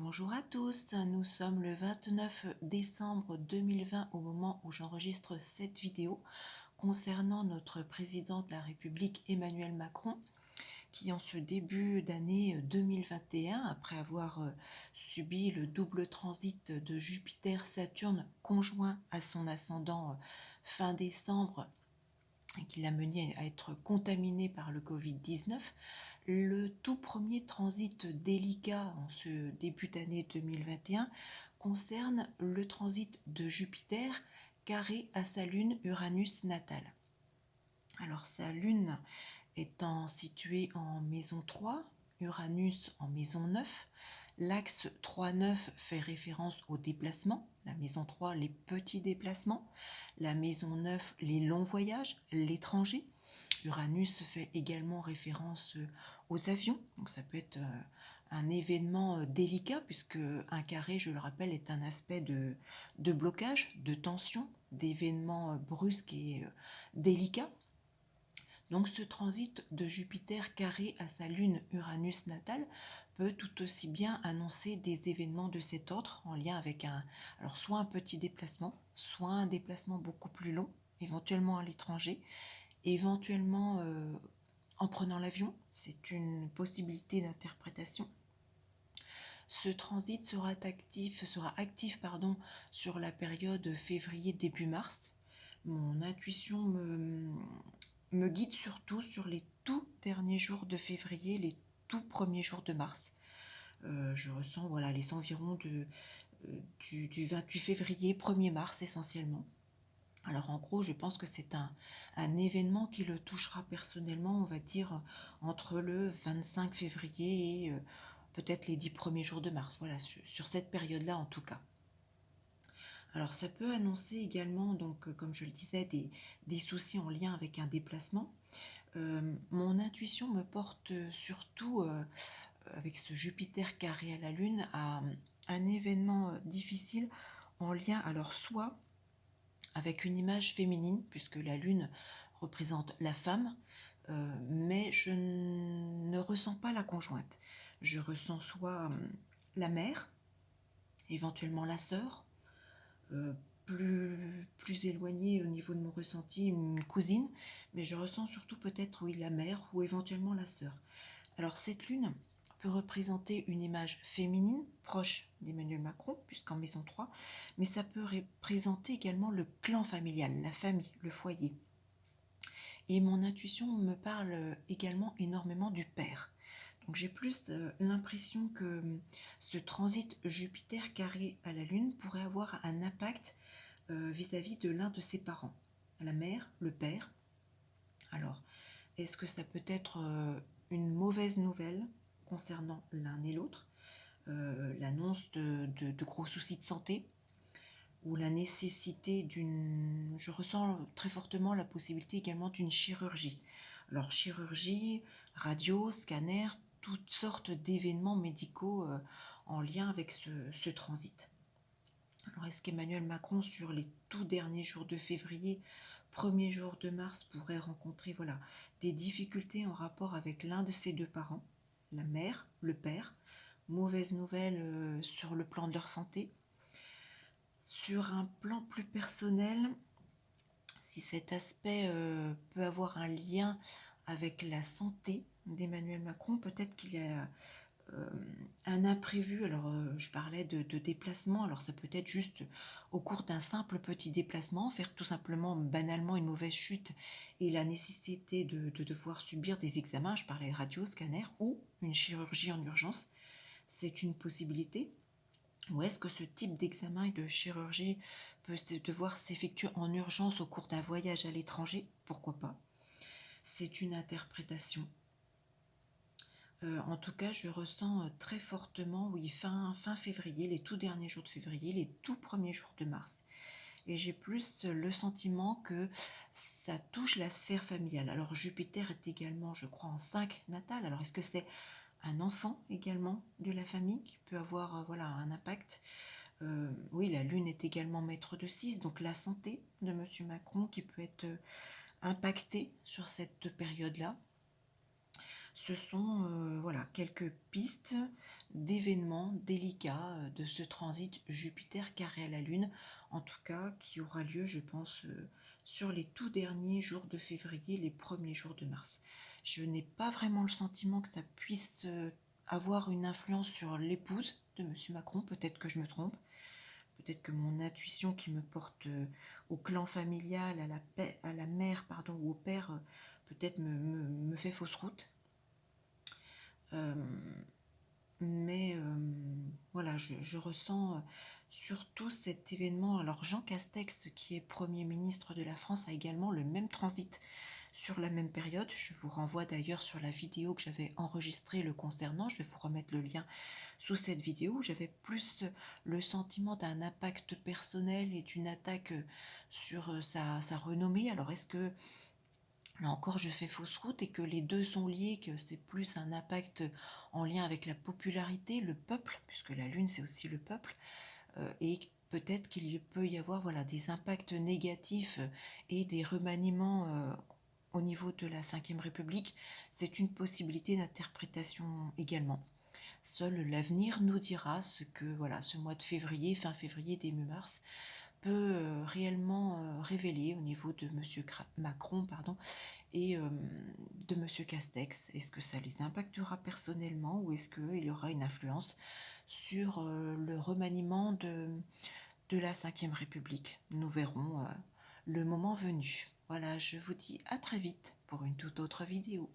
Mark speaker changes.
Speaker 1: Bonjour à tous, nous sommes le 29 décembre 2020 au moment où j'enregistre cette vidéo concernant notre président de la République Emmanuel Macron qui en ce début d'année 2021, après avoir subi le double transit de Jupiter-Saturne conjoint à son ascendant fin décembre et qui l'a mené à être contaminé par le Covid-19, le tout premier transit délicat en ce début d'année 2021 concerne le transit de Jupiter carré à sa lune Uranus natale. Alors sa lune étant située en maison 3, Uranus en maison 9, l'axe 3-9 fait référence aux déplacements, la maison 3 les petits déplacements, la maison 9 les longs voyages, l'étranger. Uranus fait également référence aux avions, donc ça peut être un événement délicat puisque un carré, je le rappelle, est un aspect de blocage, de tension, d'événements brusques et délicats. Donc ce transit de Jupiter carré à sa lune Uranus natale peut tout aussi bien annoncer des événements de cet ordre en lien avec alors soit un petit déplacement, soit un déplacement beaucoup plus long, éventuellement à l'étranger, éventuellement en prenant l'avion, c'est une possibilité d'interprétation. Ce transit sera actif sur la période février début mars. Mon intuition me guide surtout sur les tout derniers jours de février, les tout premiers jours de mars. Je ressens les environs du 28 février, 1er mars essentiellement. Alors en gros, je pense que c'est un événement qui le touchera personnellement, on va dire, entre le 25 février et peut-être les 10 premiers jours de mars, voilà, sur cette période-là en tout cas. Alors ça peut annoncer également, donc comme je le disais, des soucis en lien avec un déplacement. Mon intuition me porte surtout, avec ce Jupiter carré à la Lune, à un événement difficile en lien, alors soit avec une image féminine, puisque la Lune représente la femme, mais je ne ressens pas la conjointe. Je ressens soit la mère, éventuellement la sœur, euh, plus éloignée au niveau de mon ressenti, une cousine, mais je ressens surtout peut-être, oui, la mère ou éventuellement la sœur. Alors cette lune peut représenter une image féminine proche d'Emmanuel Macron, puisqu'en maison 3, mais ça peut représenter également le clan familial, la famille, le foyer. Et mon intuition me parle également énormément du père. Donc j'ai plus l'impression que ce transit Jupiter carré à la Lune pourrait avoir un impact vis-à-vis de l'un de ses parents, la mère, le père. Alors, est-ce que ça peut être une mauvaise nouvelle concernant l'un et l'autre, l'annonce de gros soucis de santé, ou la nécessité d'une... Je ressens très fortement la possibilité également d'une chirurgie. Alors chirurgie, radio, scanner, toutes sortes d'événements médicaux en lien avec ce transit. Alors est-ce qu'Emmanuel Macron, sur les tout derniers jours de février, premiers jours de mars, pourrait rencontrer des difficultés en rapport avec l'un de ses deux parents, la mère, le père, mauvaise nouvelle sur le plan de leur santé. Sur un plan plus personnel, si cet aspect peut avoir un lien avec la santé d'Emmanuel Macron, peut-être qu'il y a euh, un imprévu. Alors, je parlais de déplacement, alors ça peut être juste au cours d'un simple petit déplacement, faire tout simplement, banalement, une mauvaise chute et la nécessité de devoir subir des examens, je parlais de radio, scanner ou une chirurgie en urgence, c'est une possibilité. Ou est-ce que ce type d'examen et de chirurgie peut devoir s'effectuer en urgence au cours d'un voyage à l'étranger? Pourquoi pas? C'est une interprétation. En tout cas, je ressens très fortement, oui, fin février, les tout derniers jours de février, les tout premiers jours de mars. Et j'ai plus le sentiment que ça touche la sphère familiale. Alors Jupiter est également, je crois, en 5 natal. Alors est-ce que c'est un enfant également de la famille qui peut avoir un impact? Oui, la Lune est également maître de 6, donc la santé de M. Macron qui peut être impactée sur cette période-là. Ce sont voilà, quelques pistes d'événements délicats de ce transit Jupiter carré à la Lune, en tout cas qui aura lieu, je pense, sur les tout derniers jours de février, les premiers jours de mars. Je n'ai pas vraiment le sentiment que ça puisse avoir une influence sur l'épouse de M. Macron, peut-être que je me trompe. Peut-être que mon intuition qui me porte au clan familial, à la mère, pardon, ou au père, peut-être me fait fausse route. Euh, mais voilà, je ressens surtout cet événement. Alors Jean Castex, qui est Premier ministre de la France, a également le même transit sur la même période. Je vous renvoie d'ailleurs sur la vidéo que j'avais enregistrée le concernant. Je vais vous remettre le lien sous cette vidéo. J'avais plus le sentiment d'un impact personnel et d'une attaque sur sa renommée. Alors est-ce que là encore, je fais fausse route et que les deux sont liés, que c'est plus un impact en lien avec la popularité, le peuple, puisque la Lune c'est aussi le peuple, et peut-être qu'il peut y avoir voilà, des impacts négatifs et des remaniements au niveau de la Ve République. C'est une possibilité d'interprétation également. Seul l'avenir nous dira ce que voilà, ce mois de février, fin février, début mars, peut réellement révéler au niveau de M. Macron pardon, et de M. Castex. Est-ce que ça les impactera personnellement ou est-ce qu'il y aura une influence sur le remaniement de la Ve République? Nous verrons le moment venu. Voilà, je vous dis à très vite pour une toute autre vidéo.